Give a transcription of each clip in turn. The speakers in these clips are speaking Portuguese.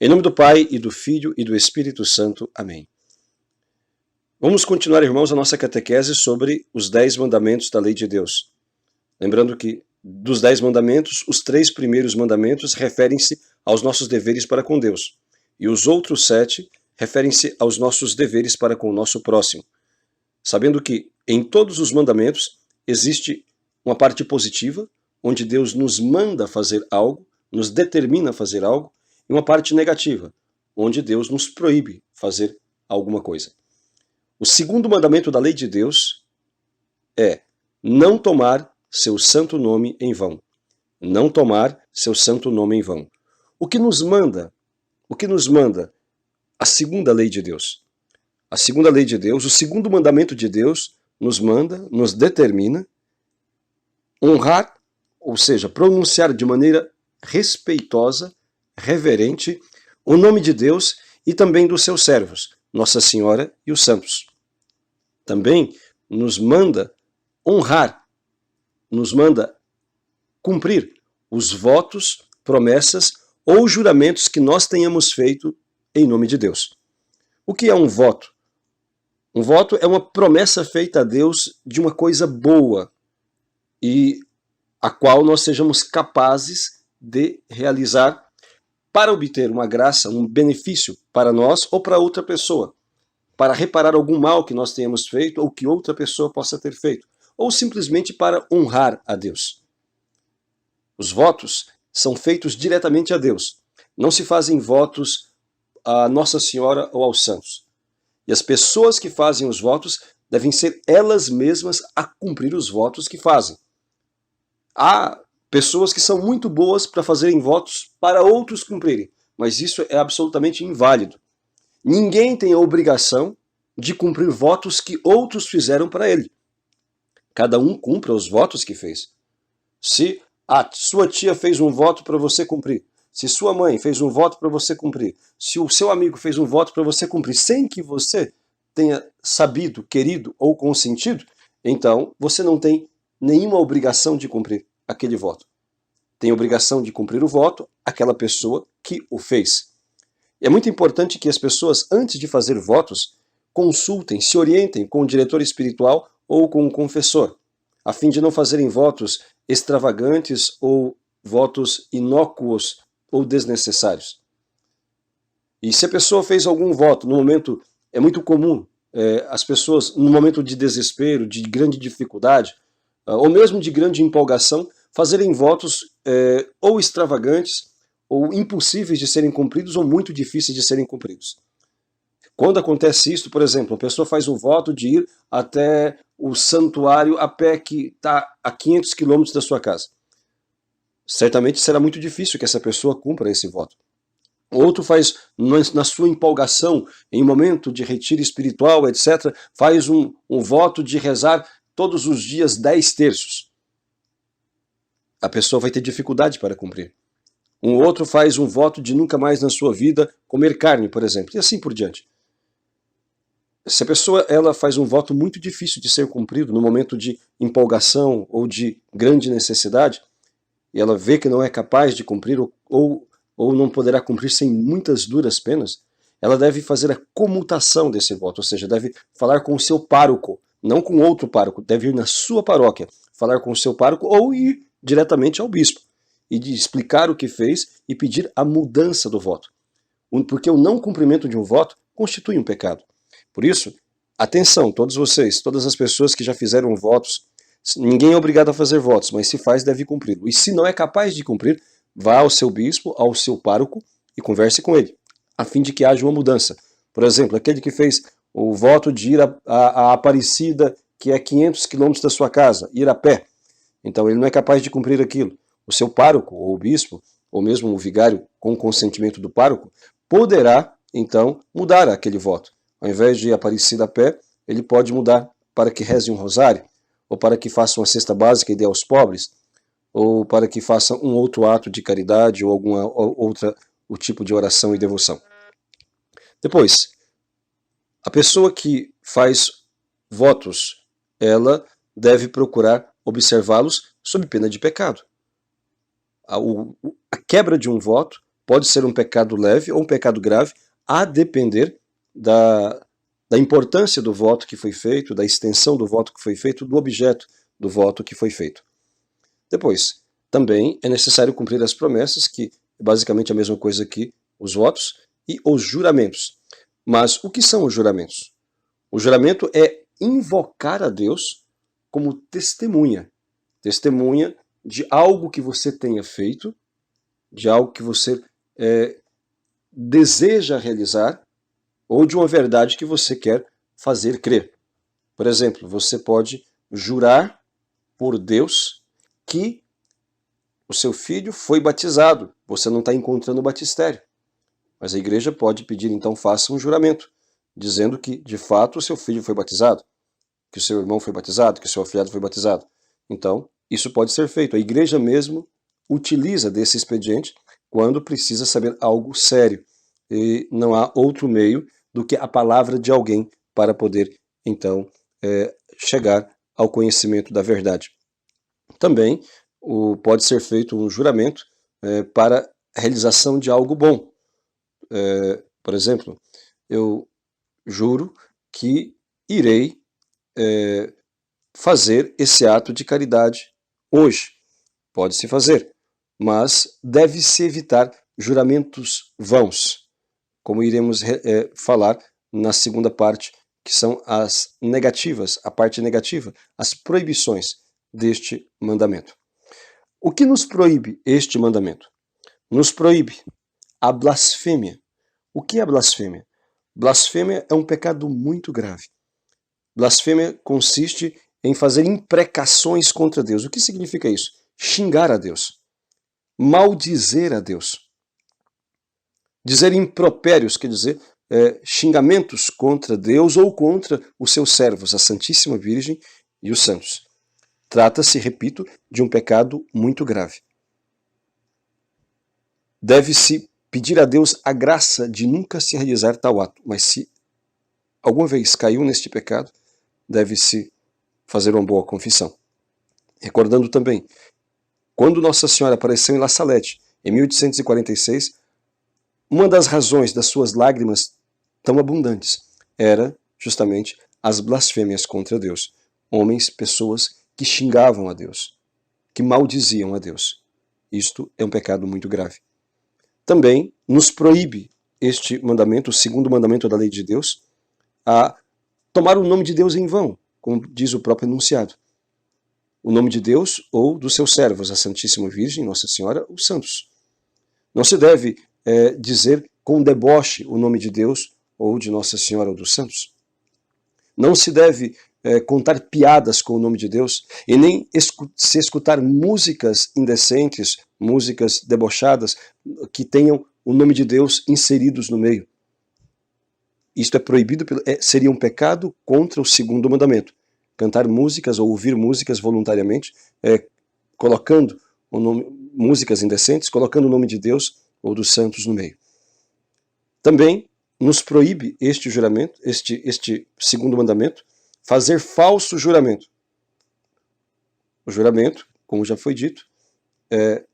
Em nome do Pai, e do Filho, e do Espírito Santo. Amém. Vamos continuar, irmãos, a nossa catequese sobre os 10 mandamentos da lei de Deus. Lembrando que dos 10 mandamentos, os 3 primeiros mandamentos referem-se aos nossos deveres para com Deus. E os outros 7 referem-se aos nossos deveres para com o nosso próximo. Sabendo que em todos os mandamentos existe uma parte positiva, onde Deus nos manda fazer algo, nos determina a fazer algo, e uma parte negativa, onde Deus nos proíbe fazer alguma coisa. O segundo mandamento da lei de Deus é não tomar seu santo nome em vão. Não tomar seu santo nome em vão. O que nos manda a segunda lei de Deus? A segunda lei de Deus, o segundo mandamento de Deus nos manda, nos determina honrar, ou seja, pronunciar de maneira respeitosa, reverente, o nome de Deus e também dos seus servos, Nossa Senhora e os santos. Também nos manda honrar, nos manda cumprir os votos, promessas ou juramentos que nós tenhamos feito em nome de Deus. O que é um voto? Um voto é uma promessa feita a Deus de uma coisa boa e a qual nós sejamos capazes de realizar para obter uma graça, um benefício para nós ou para outra pessoa, para reparar algum mal que nós tenhamos feito ou que outra pessoa possa ter feito, ou simplesmente para honrar a Deus. Os votos são feitos diretamente a Deus. Não se fazem votos a Nossa Senhora ou aos santos. E as pessoas que fazem os votos devem ser elas mesmas a cumprir os votos que fazem. Há pessoas que são muito boas para fazerem votos para outros cumprirem, mas isso é absolutamente inválido. Ninguém tem a obrigação de cumprir votos que outros fizeram para ele. Cada um cumpra os votos que fez. Se a sua tia fez um voto para você cumprir, se sua mãe fez um voto para você cumprir, se o seu amigo fez um voto para você cumprir, sem que você tenha sabido, querido ou consentido, então você não tem nenhuma obrigação de cumprir aquele voto. Tem obrigação de cumprir o voto aquela pessoa que o fez. É muito importante que as pessoas, antes de fazer votos, consultem, se orientem com o diretor espiritual ou com o confessor, a fim de não fazerem votos extravagantes ou votos inócuos ou desnecessários. E se a pessoa fez algum voto no momento, é muito comum as pessoas, no momento de desespero, de grande dificuldade, ou mesmo de grande empolgação, fazerem votos ou extravagantes, ou impossíveis de serem cumpridos, ou muito difíceis de serem cumpridos. Quando acontece isso, por exemplo, a pessoa faz um voto de ir até o santuário a pé que está a 500 quilômetros da sua casa. Certamente será muito difícil que essa pessoa cumpra esse voto. Outro faz, na sua empolgação, em momento de retiro espiritual, etc., faz um voto de rezar todos os dias 10 terços. A pessoa vai ter dificuldade para cumprir. Um outro faz um voto de nunca mais na sua vida comer carne, por exemplo, e assim por diante. Se a pessoa faz um voto muito difícil de ser cumprido no momento de empolgação ou de grande necessidade, e ela vê que não é capaz de cumprir ou não poderá cumprir sem muitas duras penas, ela deve fazer a comutação desse voto, ou seja, deve falar com o seu pároco, não com outro pároco, deve ir na sua paróquia, falar com o seu pároco ou ir diretamente ao bispo e de explicar o que fez e pedir a mudança do voto. Porque o não cumprimento de um voto constitui um pecado. Por isso, atenção, todos vocês, todas as pessoas que já fizeram votos, ninguém é obrigado a fazer votos, mas se faz, deve cumpri-lo. E se não é capaz de cumprir, vá ao seu bispo, ao seu pároco e converse com ele, a fim de que haja uma mudança. Por exemplo, aquele que fez o voto de ir a Aparecida, que é 500 quilômetros da sua casa, ir a pé. Então ele não é capaz de cumprir aquilo. O seu pároco, ou o bispo, ou mesmo o vigário, com o consentimento do pároco, poderá, então, mudar aquele voto. Ao invés de ir a Aparecida a pé, ele pode mudar para que reze um rosário, ou para que faça uma cesta básica e dê aos pobres, ou para que faça um outro ato de caridade, ou alguma outra o tipo de oração e devoção. Depois, a pessoa que faz votos, ela deve procurar observá-los sob pena de pecado. A quebra de um voto pode ser um pecado leve ou um pecado grave, a depender da importância do voto que foi feito, da extensão do voto que foi feito, do objeto do voto que foi feito. Depois, também é necessário cumprir as promessas, que é basicamente a mesma coisa que os votos, e os juramentos. Mas o que são os juramentos? O juramento é invocar a Deus como testemunha de algo que você tenha feito, de algo que você deseja realizar, ou de uma verdade que você quer fazer crer. Por exemplo, você pode jurar por Deus que o seu filho foi batizado. Você não está encontrando o batistério. Mas a igreja pode pedir, então, faça um juramento, dizendo que, de fato, o seu filho foi batizado, que o seu irmão foi batizado, que o seu afilhado foi batizado. Então, isso pode ser feito. A igreja mesmo utiliza desse expediente quando precisa saber algo sério. E não há outro meio do que a palavra de alguém para poder, então, chegar ao conhecimento da verdade. Também pode ser feito um juramento para a realização de algo bom. Por exemplo, eu juro que irei fazer esse ato de caridade hoje. Pode-se fazer, mas deve-se evitar juramentos vãos, como iremos falar na segunda parte, que são as negativas, a parte negativa, as proibições deste mandamento. O que nos proíbe este mandamento? Nos proíbe a blasfêmia. O que é blasfêmia? Blasfêmia é um pecado muito grave. Blasfêmia consiste em fazer imprecações contra Deus. O que significa isso? Xingar a Deus. Maldizer a Deus. Dizer impropérios, quer dizer, xingamentos contra Deus ou contra os seus servos, a Santíssima Virgem e os santos. Trata-se, repito, de um pecado muito grave. Deve-se pedir a Deus a graça de nunca se realizar tal ato, mas se alguma vez caiu neste pecado, deve-se fazer uma boa confissão. Recordando também, quando Nossa Senhora apareceu em La Salette, em 1846, uma das razões das suas lágrimas tão abundantes era justamente as blasfêmias contra Deus. Homens, pessoas que xingavam a Deus, que maldiziam a Deus. Isto é um pecado muito grave. Também nos proíbe este mandamento, o segundo mandamento da lei de Deus, a tomar o nome de Deus em vão, como diz o próprio enunciado. O nome de Deus ou dos seus servos, a Santíssima Virgem, Nossa Senhora, os santos. Não se deve dizer com deboche o nome de Deus ou de Nossa Senhora ou dos santos. Não se deve contar piadas com o nome de Deus e nem se escutar músicas indecentes, músicas debochadas que tenham o nome de Deus inseridos no meio. Isto é proibido, seria um pecado contra o segundo mandamento. Cantar músicas ou ouvir músicas voluntariamente, colocando músicas indecentes, colocando o nome de Deus ou dos santos no meio. Também nos proíbe este juramento, este segundo mandamento, fazer falso juramento. O juramento, como já foi dito, é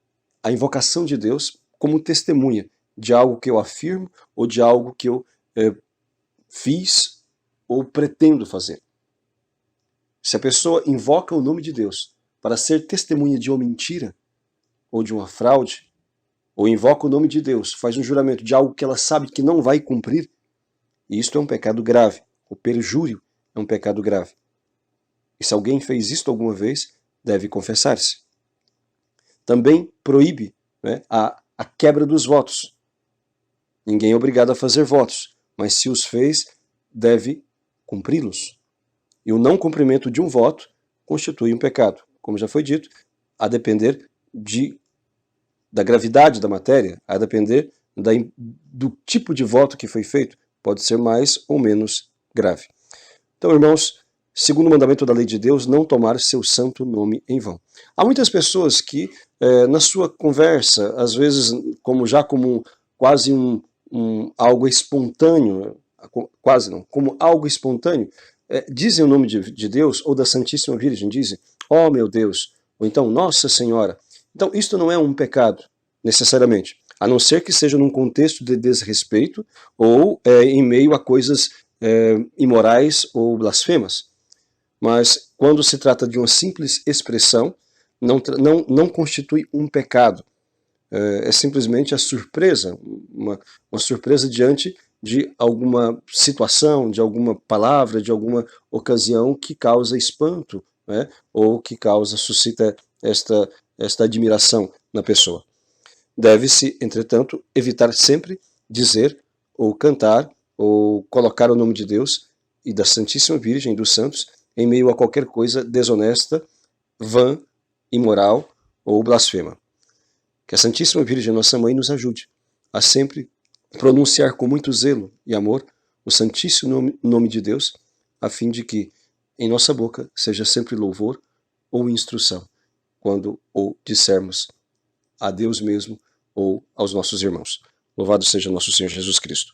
a invocação de Deus como testemunha de algo que eu afirmo ou de algo que eu fiz ou pretendo fazer. Se a pessoa invoca o nome de Deus para ser testemunha de uma mentira ou de uma fraude, ou invoca o nome de Deus, faz um juramento de algo que ela sabe que não vai cumprir, isto é um pecado grave. O perjúrio é um pecado grave. E se alguém fez isto alguma vez, deve confessar-se. Também proíbe a quebra dos votos. Ninguém é obrigado a fazer votos, mas se os fez, deve cumpri-los. E o não cumprimento de um voto constitui um pecado. Como já foi dito, a depender da gravidade da matéria, a depender do tipo de voto que foi feito, pode ser mais ou menos grave. Então, irmãos, segundo o mandamento da lei de Deus, não tomar seu santo nome em vão. Há muitas pessoas que, na sua conversa, às vezes como quase algo espontâneo, quase não, como algo espontâneo, dizem o nome de Deus ou da Santíssima Virgem, dizem, ó meu Deus, ou então Nossa Senhora. Então, isto não é um pecado, necessariamente. a não ser que seja num contexto de desrespeito ou em meio a coisas imorais ou blasfemas. Mas quando se trata de uma simples expressão, não constitui um pecado. É simplesmente a surpresa, uma surpresa diante de alguma situação, de alguma palavra, de alguma ocasião que causa espanto, né? Ou que suscita esta admiração na pessoa. Deve-se, entretanto, evitar sempre dizer ou cantar ou colocar o nome de Deus e da Santíssima Virgem e dos santos em meio a qualquer coisa desonesta, vã, imoral ou blasfema. Que a Santíssima Virgem, nossa Mãe, nos ajude a sempre pronunciar com muito zelo e amor o Santíssimo nome de Deus, a fim de que em nossa boca seja sempre louvor ou instrução, quando ou dissermos a Deus mesmo ou aos nossos irmãos. Louvado seja nosso Senhor Jesus Cristo.